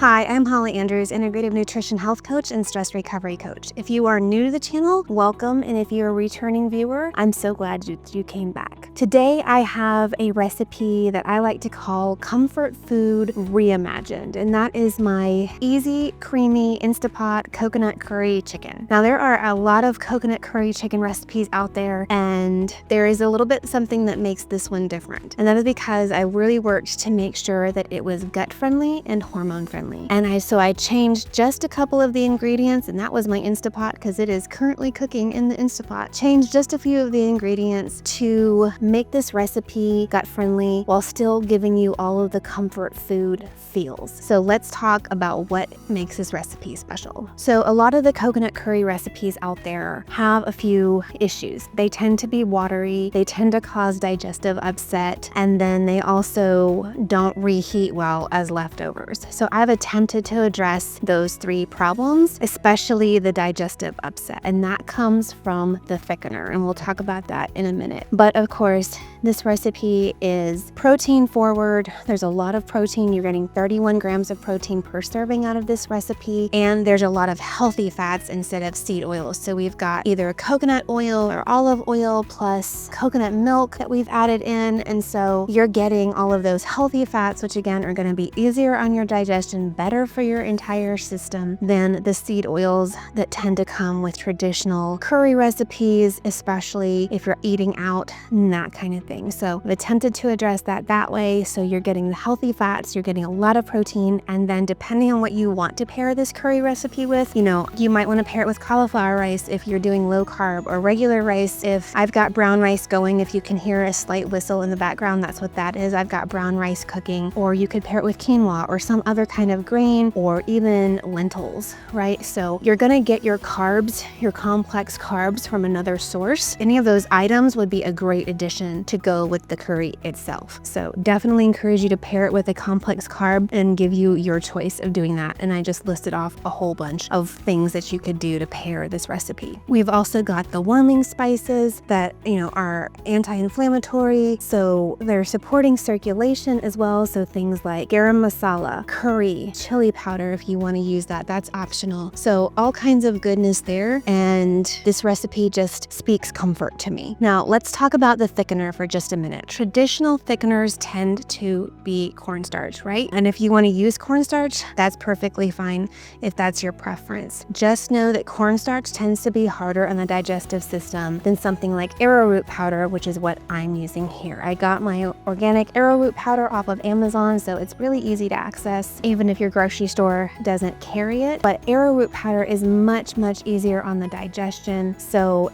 Hi, I'm Holly Andrews, integrative nutrition health coach and stress recovery coach. If you are new to the channel, welcome, and if you're a returning viewer, I'm so glad you came back. Today I have a recipe that I like to call comfort food reimagined, and that is my easy, creamy Instapot coconut curry chicken. Now there are a lot of coconut curry chicken recipes out there, and there is a little bit something that makes this one different, and that is because I really worked to make sure that it was gut friendly and hormone friendly. And so I changed just a couple of the ingredients, and that was my Instapot because it is currently cooking in the Instapot. Changed just a few of the ingredients to make this recipe gut friendly while still giving you all of the comfort food feels. So let's talk about what makes this recipe special. So a lot of the coconut curry recipes out there have a few issues. They tend to be watery, they tend to cause digestive upset, and then they also don't reheat well as leftovers. So I've attempted to address those three problems, especially the digestive upset, and that comes from the thickener, and we'll talk about that in a minute. But of course, this recipe is protein forward. There's a lot of protein. You're getting 31 grams of protein per serving out of this recipe, and there's a lot of healthy fats instead of seed oils. So we've got either coconut oil or olive oil plus coconut milk that we've added in, and so you're getting all of those healthy fats, which again are going to be easier on your digestion, better for your entire system than the seed oils that tend to come with traditional curry recipes, especially if you're eating out and that kind of thing. So I've attempted to address that way. So you're getting the healthy fats, you're getting a lot of protein, and then depending on what you want to pair this curry recipe with, you might want to pair it with cauliflower rice if you're doing low carb, or regular rice. If I've got brown rice going, if you can hear a slight whistle in the background, that's what that is. I've got brown rice cooking, or you could pair it with quinoa or some other kind of grain, or even lentils, right? So you're gonna get your carbs, your complex carbs from another source. Any of those items would be a great addition to go with the curry itself. So definitely encourage you to pair it with a complex carb and give you your choice of doing that. And I just listed off a whole bunch of things that you could do to pair this recipe. We've also got the warming spices that, are anti-inflammatory. So they're supporting circulation as well. So things like garam masala, curry, chili powder, if you want to use that, that's optional. So all kinds of goodness there. And this recipe just speaks comfort to me. Now let's talk about the thickener for just a minute. Traditional thickeners tend to be cornstarch, right? And if you want to use cornstarch, that's perfectly fine if that's your preference. Just know that cornstarch tends to be harder on the digestive system than something like arrowroot powder, which is what I'm using here. I got my organic arrowroot powder off of Amazon, so it's really easy to access, even if your grocery store doesn't carry it. But arrowroot powder is much, much easier on the digestion.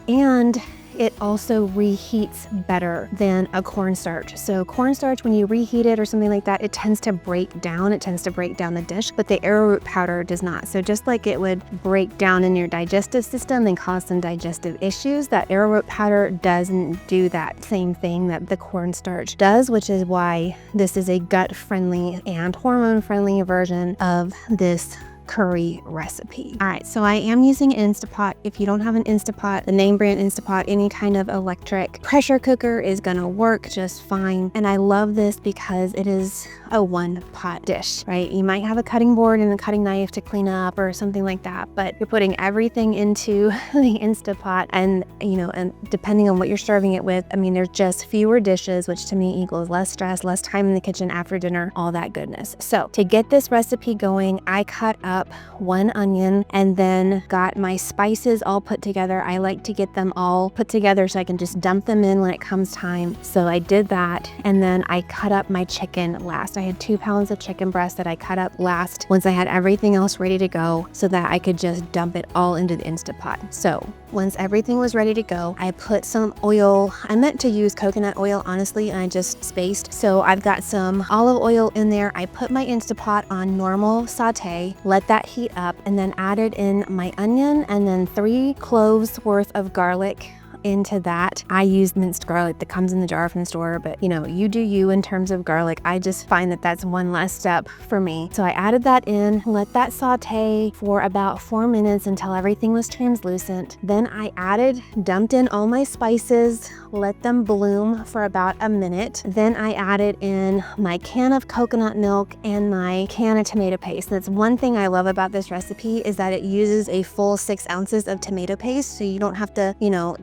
And it also reheats better than a cornstarch. So cornstarch, when you reheat it or something like that, it tends to break down. It tends to break down the dish, but the arrowroot powder does not. So just like it would break down in your digestive system and cause some digestive issues, that arrowroot powder doesn't do that same thing that the cornstarch does, which is why this is a gut-friendly and hormone-friendly version of this curry recipe. All right, so I am using an Instapot. If you don't have an Instapot, the name brand Instapot, any kind of electric pressure cooker is gonna work just fine. And I love this because it is a one pot dish, right? You might have a cutting board and a cutting knife to clean up or something like that, but you're putting everything into the Instapot, and and depending on what you're serving it with, there's just fewer dishes, which to me equals less stress, less time in the kitchen after dinner, all that goodness. So to get this recipe going, I cut up one onion and then got my spices all put together. I like to get them all put together so I can just dump them in when it comes time. So I did that, and then I cut up my chicken last. I had 2 pounds of chicken breast that I cut up last once I had everything else ready to go, so that I could just dump it all into the Instapot. So once everything was ready to go, I put some oil. I meant to use coconut oil, honestly, and I just spaced. So I've got some olive oil in there. I put my Instapot on normal saute, let that heat up, and then added in my onion and then 3 cloves worth of garlic into that. I use minced garlic that comes in the jar from the store, but you do you in terms of garlic. I just find that that's one less step for me. So I added that in, let that saute for about 4 minutes until everything was translucent. Then I dumped in all my spices, let them bloom for about a minute. Then I added in my can of coconut milk and my can of tomato paste. That's one thing I love about this recipe, is that it uses a full 6 ounces of tomato paste. So you don't have to,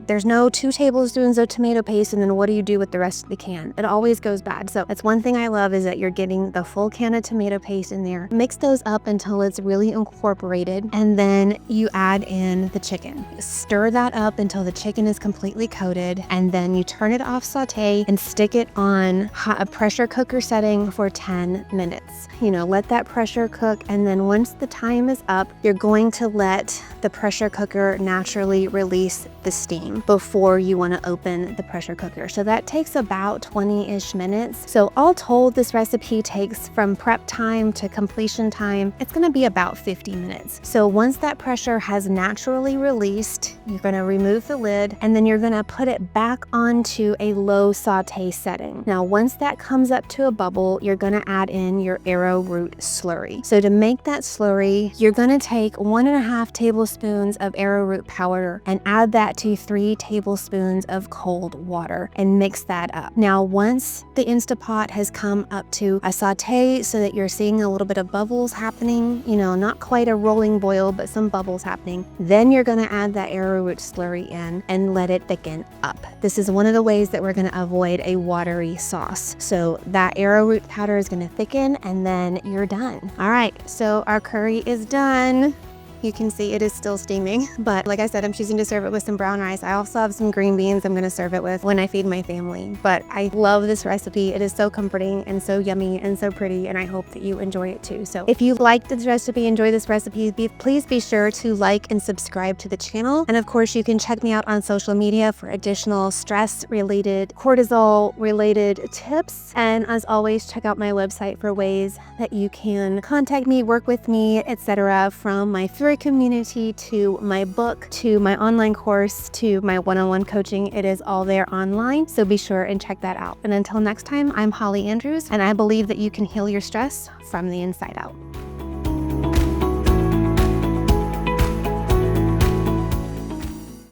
there's no 2 tablespoons of tomato paste and then what do you do with the rest of the can? It always goes bad. So that's one thing I love, is that you're getting the full can of tomato paste in there. Mix those up until it's really incorporated, and then you add in the chicken. Stir that up until the chicken is completely coated, and then you turn it off saute and stick it on a pressure cooker setting for 10 minutes. Let that pressure cook, and then once the time is up, you're going to let the pressure cooker naturally release the steam before you want to open the pressure cooker. So that takes about 20-ish minutes. So all told, this recipe takes from prep time to completion time, it's going to be about 50 minutes. So once that pressure has naturally released, you're going to remove the lid, and then you're going to put it back onto a low saute setting. Now, once that comes up to a bubble, you're going to add in your arrowroot slurry. So to make that slurry, you're going to take 1.5 tablespoons of arrowroot powder and add that to 3 tablespoons of cold water and mix that up. Now, once the Instapot has come up to a saute so that you're seeing a little bit of bubbles happening, not quite a rolling boil, but some bubbles happening, then you're going to add that arrowroot slurry in and let it thicken up. This is one of the ways that we're going to avoid a watery sauce. So that arrowroot powder is going to thicken, and then you're done. All right, so our curry is done. You can see it is still steaming, but like I said, I'm choosing to serve it with some brown rice. I also have some green beans I'm gonna serve it with when I feed my family. But I love this recipe. It is so comforting and so yummy and so pretty, and I hope that you enjoy it too. So if you liked this recipe, enjoy this recipe, please be sure to like and subscribe to the channel. And of course, you can check me out on social media for additional stress-related, cortisol-related tips. And as always, check out my website for ways that you can contact me, work with me, etc. From my free community to my book to my online course to my one-on-one coaching. It is all there online, so be sure and check that out. And until next time, I'm Holly Andrews, and I believe that you can heal your stress from the inside out.